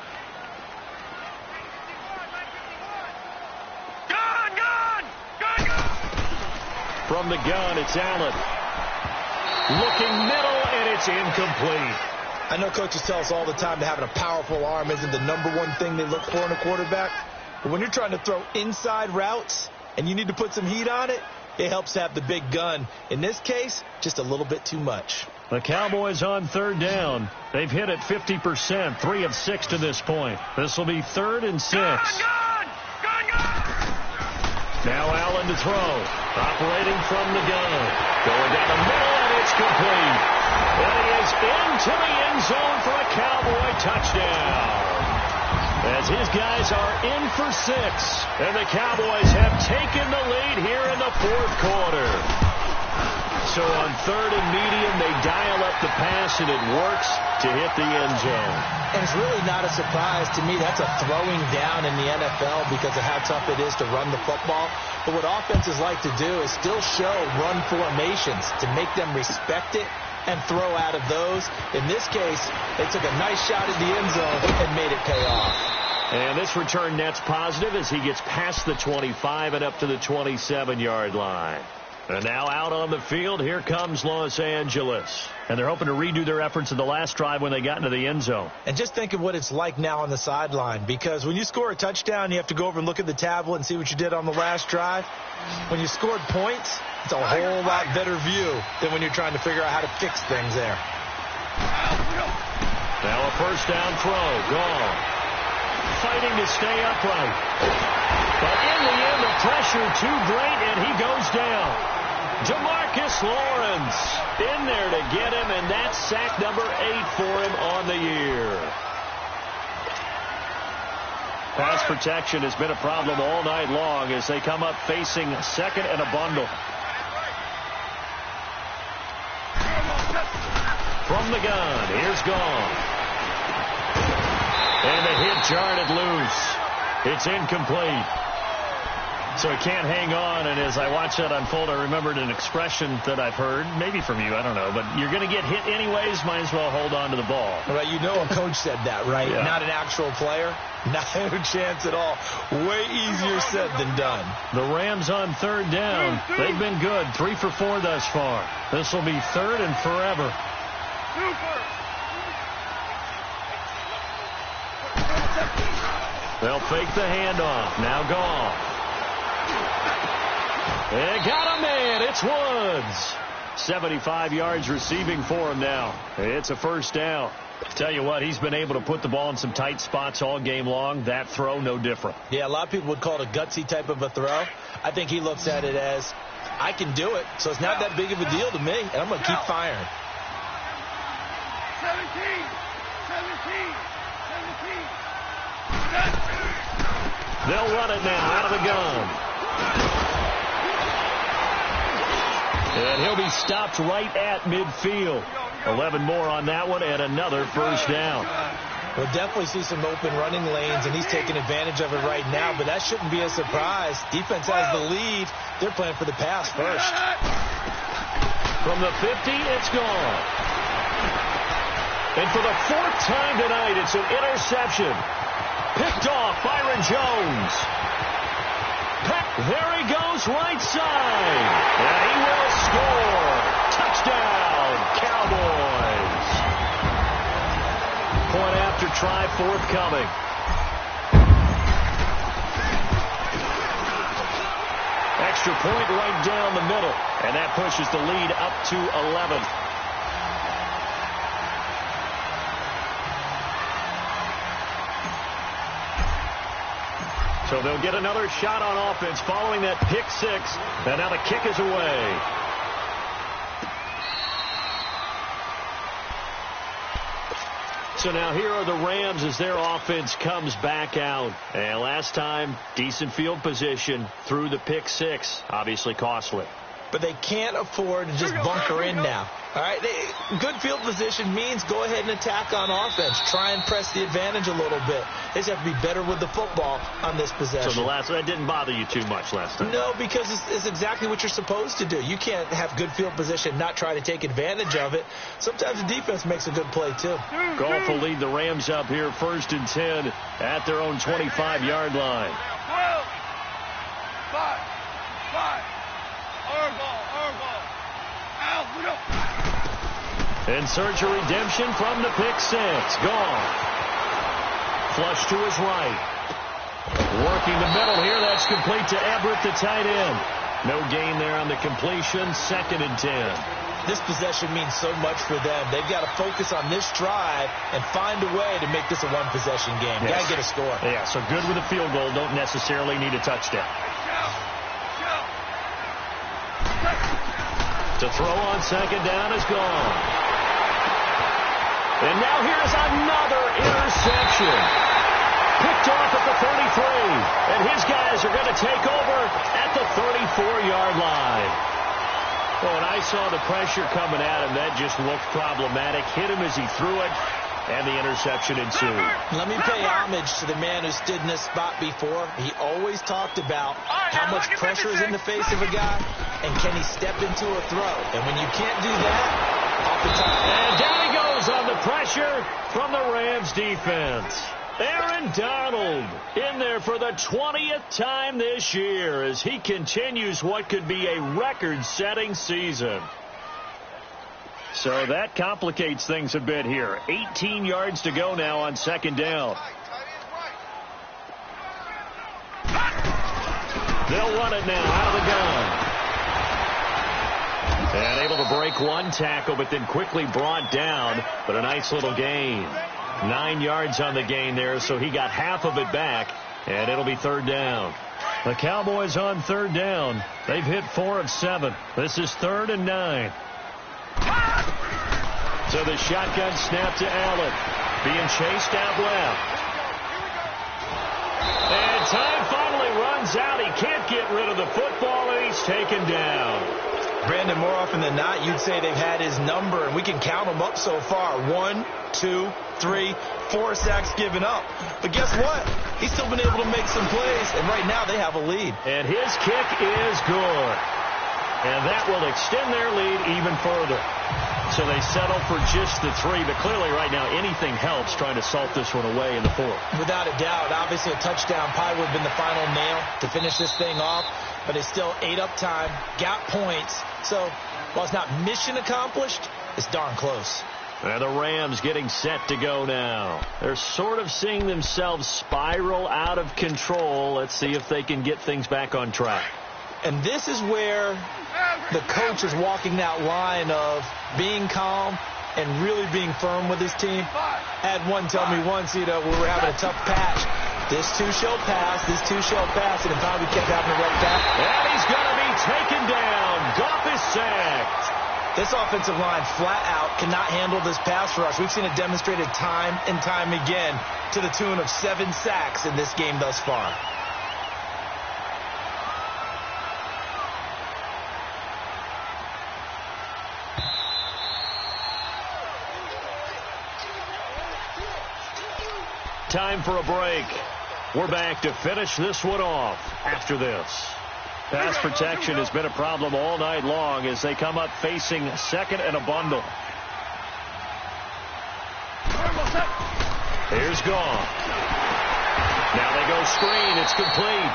From the gun, it's Allen. Looking middle, and it's incomplete. I know coaches tell us all the time that having a powerful arm isn't the #1 thing they look for in a quarterback. But when you're trying to throw inside routes and you need to put some heat on it, it helps to have the big gun. In this case, just a little bit too much. The Cowboys on 3rd down. They've hit it 50%, 3 of 6 to this point. This will be 3rd and 6. Now Allen to throw. Operating from the gun. Going down the middle, and it's complete. And he is into the end zone for a Cowboy touchdown. As his guys are in for 6. And the Cowboys have taken the lead here in the 4th quarter. So on 3rd and medium, they dial up the pass, and it works to hit the end zone. And it's really not a surprise to me. That's a throwing down in the NFL because of how tough it is to run the football. But what offenses like to do is still show run formations to make them respect it and throw out of those. In this case, they took a nice shot at the end zone and made it pay off. And this return net's positive as he gets past the 25 and up to the 27-yard line. And now out on the field, here comes Los Angeles. And they're hoping to redo their efforts in the last drive when they got into the end zone. And just think of what it's like now on the sideline, because when you score a touchdown, you have to go over and look at the tablet and see what you did on the last drive. When you scored points, it's a whole lot better view than when you're trying to figure out how to fix things there. Now a first down throw, gone. Fighting to stay upright. But in the end, the pressure too great, and he goes down. Demarcus Lawrence in there to get him, and that's sack number 8 for him on the year. Pass protection has been a problem all night long as they come up facing second and a bundle. From the gun, here's gone. And the hit jarred it loose. It's incomplete. So he can't hang on, and as I watched that unfold, I remembered an expression that I've heard, maybe from you, I don't know, but you're going to get hit anyways, might as well hold on to the ball. Right, you know a coach said that, right? Yeah. Not an actual player. Not a chance at all. Way easier said than done. The Rams on third down. They've been good, 3 for 4 thus far. This will be third and forever. They'll fake the handoff. Now gone. They got a man. It's Woods. 75 yards receiving for him now. It's a first down. Tell you what, he's been able to put the ball in some tight spots all game long. That throw, no different. Yeah, a lot of people would call it a gutsy type of a throw. I think he looks at it as, I can do it, so it's not that big of a deal to me, and I'm going to keep firing. 17. They'll run it now out of the gun. And he'll be stopped right at midfield. 11 more on that one and another first down. We'll definitely see some open running lanes, and he's taking advantage of it right now, but that shouldn't be a surprise. Defense has the lead. They're playing for the pass first. From the 50, it's gone. And for the 4th time tonight, it's an interception. Picked off Byron Jones. There he goes, right side. And he will score. Touchdown, Cowboys. Point after try forthcoming. Extra point right down the middle. And that pushes the lead up to 11. So they'll get another shot on offense following that pick 6. And now the kick is away. So now here are the Rams as their offense comes back out. And last time, decent field position through the pick 6. Obviously costly. But they can't afford to just bunker in now. All right, good field position means go ahead and attack on offense. Try and press the advantage a little bit. They just have to be better with the football on this possession. So that didn't bother you too much last time? No, because it's exactly what you're supposed to do. You can't have good field position, not try to take advantage of it. Sometimes the defense makes a good play, too. Goff will lead the Rams up here 1st and 10 at their own 25-yard line. 12. 5. Our ball. Out, we go. In search of redemption from the pick 6. Gone. Flush to his right. Working the middle here. That's complete to Everett, the tight end. No gain there on the completion. 2nd and 10. This possession means so much for them. They've got to focus on this drive and find a way to make this a one-possession game. Yes. Got to get a score. Yeah, so good with a field goal. Don't necessarily need a touchdown. To throw on 2nd down is gone. And now here's another interception. Picked off at the 33. And his guys are going to take over at the 34-yard line. Well, when I saw the pressure coming at him, that just looked problematic. Hit him as he threw it, and the interception ensued. Let me pay homage to the man who stood in this spot before. He always talked about how much pressure is in the face of a guy, and can he step into a throw. And when you can't do that, off the top. And down he goes on the pressure from the Rams defense. Aaron Donald in there for the 20th time this year as he continues what could be a record-setting season. So that complicates things a bit here. 18 yards to go now on second down. They'll run it now out of the gun. And able to break one tackle, but then quickly brought down. But a nice little gain. 9 yards on the gain there, so he got half of it back. And it'll be third down. The Cowboys on third down. They've hit 4 of 7. This is 3rd and 9. So the shotgun snap to Allen. Being chased out left. And time finally runs out. He can't get rid of the football, and he's taken down. Brandon, more often than not, you'd say they've had his number, and we can count them up so far. 1, 2, 3, 4 sacks given up. But guess what? He's still been able to make some plays, and right now they have a lead. And his kick is good. And that will extend their lead even further. So they settle for just the 3, but clearly right now anything helps trying to salt this one away in the 4th. Without a doubt, obviously a touchdown probably would have been the final nail to finish this thing off, but it's still ate up time, got points. So while it's not mission accomplished, it's darn close. And the Rams getting set to go now. They're sort of seeing themselves spiral out of control. Let's see if they can get things back on track. And this is where the coach is walking that line of being calm and really being firm with his team. I had one tell me once, we were having a tough patch. This too shall pass, this too shall pass, and finally kept having to run back. And he's going to be taken down. Goff is sacked. This offensive line flat out cannot handle this pass rush. We've seen it demonstrated time and time again to the tune of 7 sacks in this game thus far. Time for a break. We're back to finish this one off after this. Pass protection has been a problem all night long as they come up facing second and a bundle. Here's Goff. Now they go screen. It's complete.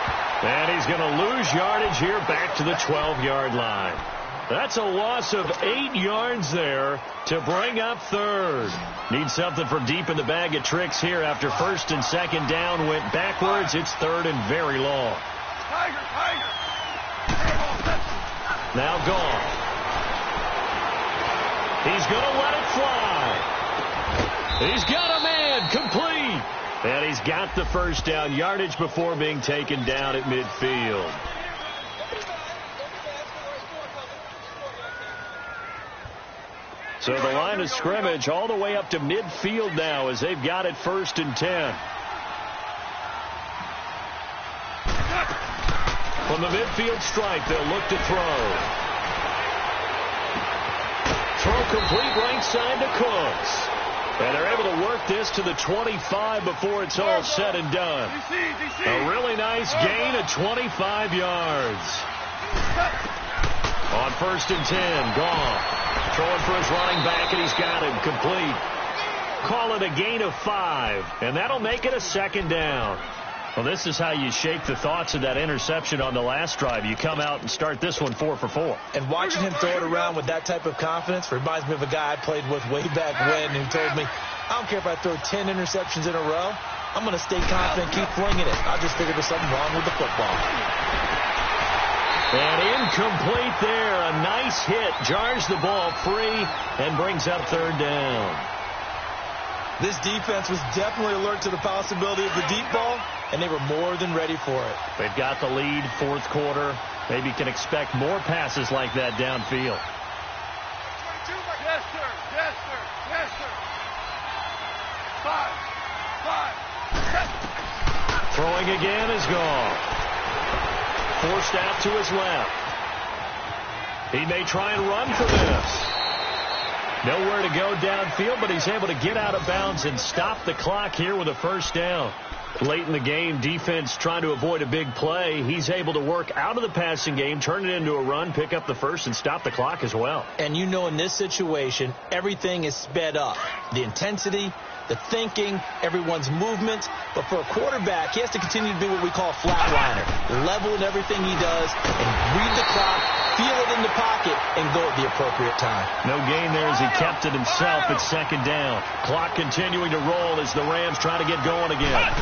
And he's going to lose yardage here back to the 12-yard line. That's a loss of 8 yards there to bring up third. Need something from deep in the bag of tricks here after first and second down went backwards. It's third and very long. Now Goff. He's going to let it fly. He's got a man complete. And he's got the first down yardage before being taken down at midfield. So the line of scrimmage all the way up to midfield now as they've got it 1st and 10. From the midfield stripe, they'll look to throw. Throw complete right side to Cooks. And they're able to work this to the 25 before it's all said and done. A really nice gain of 25 yards. On 1st and 10, Goff. Throwing for his running back, and he's got him complete. Call it a gain of 5, and that'll make it a second down. Well, this is how you shake the thoughts of that interception on the last drive. You come out and start this one 4 for 4. And watching him throw it around with that type of confidence reminds me of a guy I played with way back when who told me, I don't care if I throw 10 interceptions in a row. I'm going to stay confident, keep flinging it. I just figured there's something wrong with the football. And incomplete there. A nice hit. Jars the ball free and brings up third down. This defense was definitely alert to the possibility of the deep ball, and they were more than ready for it. They've got the lead, 4th quarter. Maybe can expect more passes like that downfield. Yes, sir. Yes, sir. Yes, sir. 5. Throwing again is Goff. Forced out to his left. He may try and run for this. Nowhere to go downfield, but he's able to get out of bounds and stop the clock here with a first down. Late in the game, defense trying to avoid a big play. He's able to work out of the passing game, turn it into a run, pick up the first, and stop the clock as well. And in this situation, everything is sped up. The intensity, the thinking, everyone's movement. But for a quarterback, he has to continue to be what we call a flatliner. Level in everything he does and read the clock, feel it in the pocket, and go at the appropriate time. No gain there as he kept it himself at second down. Clock continuing to roll as the Rams try to get going again.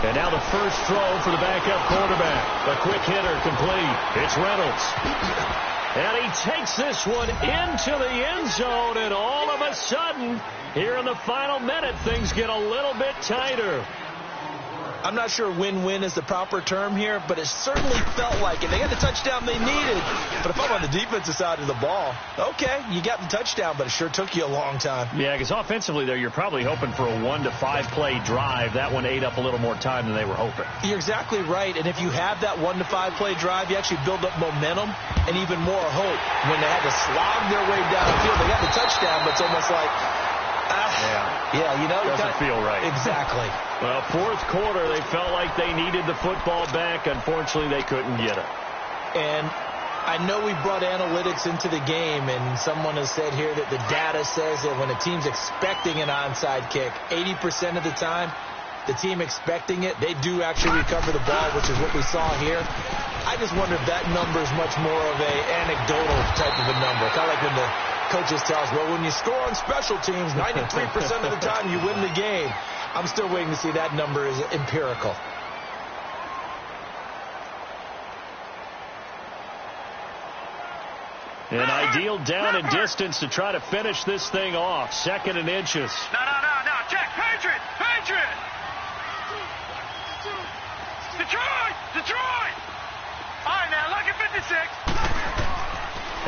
And now the first throw for the backup quarterback. A quick hitter complete. It's Reynolds. And he takes this one into the end zone, and all of a sudden, here in the final minute, things get a little bit tighter. I'm not sure win-win is the proper term here, but it certainly felt like it. They got the touchdown they needed. But if I'm on the defensive side of the ball, okay, you got the touchdown, but it sure took you a long time. Yeah, because offensively there, you're probably hoping for a 1 to 5 play drive. That one ate up a little more time than they were hoping. You're exactly right, and if you have that 1 to 5 play drive, you actually build up momentum and even more hope. When they had to slog their way downfield, they got the touchdown, but it's almost like, yeah, you know, doesn't feel right. Exactly. Well, fourth quarter, they felt like they needed the football back. Unfortunately, they couldn't get it. And I know we brought analytics into the game, and someone has said here that the data says that when a team's expecting an onside kick, 80% of the time, the team expecting it, they do actually recover the ball, which is what we saw here. I just wonder if that number is much more of a anecdotal type of a number. Kind of like when the coaches tell us, well, when you score on special teams, 93% of the time you win the game. I'm still waiting to see that number is empirical. An ideal down and distance to try to finish this thing off. 2nd and inches. No. Check. Patriot. Detroit. All right, now, look at 56.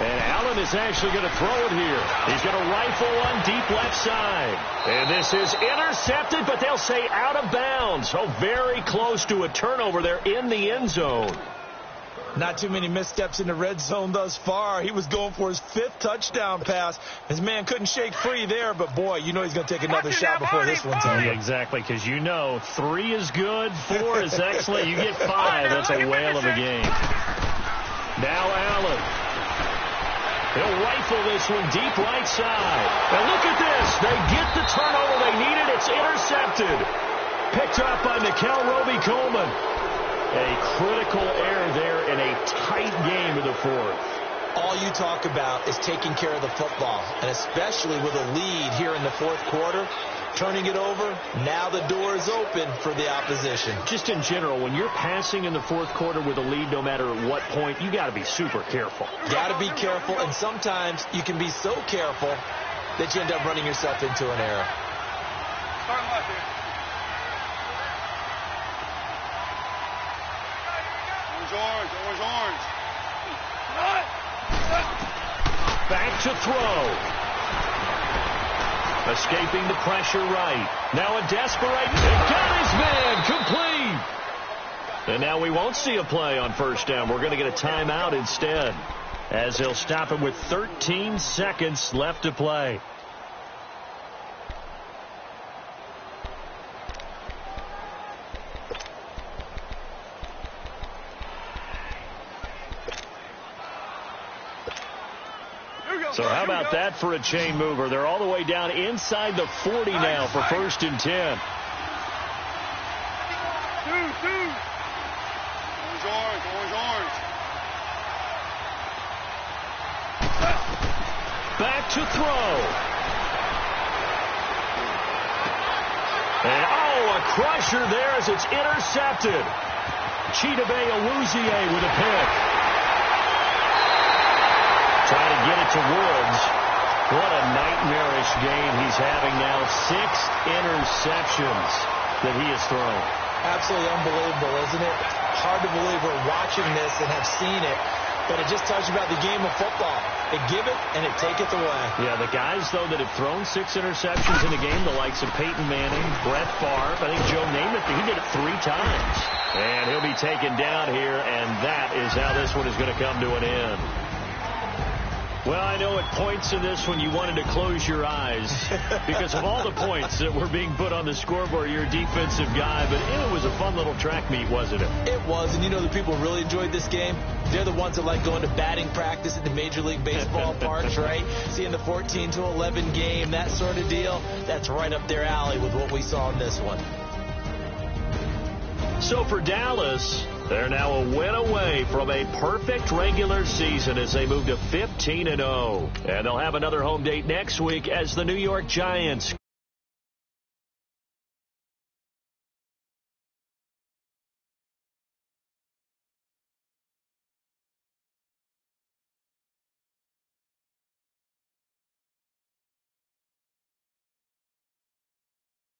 And Allen is actually going to throw it here. He's going to rifle one deep left side. And this is intercepted, but they'll say out of bounds. So very close to a turnover there in the end zone. Not too many missteps in the red zone thus far. He was going for his 5th touchdown pass. His man couldn't shake free there, but boy, you know he's going to take another shot before this one's over. Yeah, exactly, because you know 3 is good, 4 is excellent. You get 5, that's a whale of a game. Now Allen. He'll rifle this one deep right side. And look at this. They get the turnover they needed. It's intercepted. Picked up by Nickel Roby-Coleman. A critical error there in a tight game in the fourth. All you talk about is taking care of the football, and especially with a lead here in the fourth quarter, turning it over, now the door is open for the opposition. Just in general, when you're passing in the fourth quarter with a lead, no matter at what point, you got to be super careful. Got to be careful, and sometimes you can be so careful that you end up running yourself into an error. Start left here. Orange. Back to throw. Escaping the pressure right. Now a desperation. Got his man complete. And now we won't see a play on first down. We're going to get a timeout instead, as they'll stop it with 13 seconds left to play. So how about that for a chain mover? They're all the way down inside the 40 now for 1st and 10. Orange. Back to throw. And a crusher there as it's intercepted. Chidobe Awuzie with a pick. Trying to get it to Woods. What a nightmarish game he's having now. 6 interceptions that he has thrown. Absolutely unbelievable, isn't it? Hard to believe we're watching this and have seen it, but it just tells you about the game of football. They give it and it taketh away. Yeah, the guys, though, that have thrown 6 interceptions in a game, the likes of Peyton Manning, Brett Favre, I think Joe Namath, he did it 3 times. And he'll be taken down here, and that is how this one is going to come to an end. Well, I know at points in this one you wanted to close your eyes because of all the points that were being put on the scoreboard. You're a defensive guy, but it was a fun little track meet, wasn't it? It was, and you know the people who really enjoyed this game? They're the ones that like going to batting practice at the Major League Baseball parks, right? Seeing the 14-11 game, that sort of deal. That's right up their alley with what we saw in this one. So for Dallas, they're now a win away from a perfect regular season as they move to 15-0. And they'll have another home date next week as the New York Giants.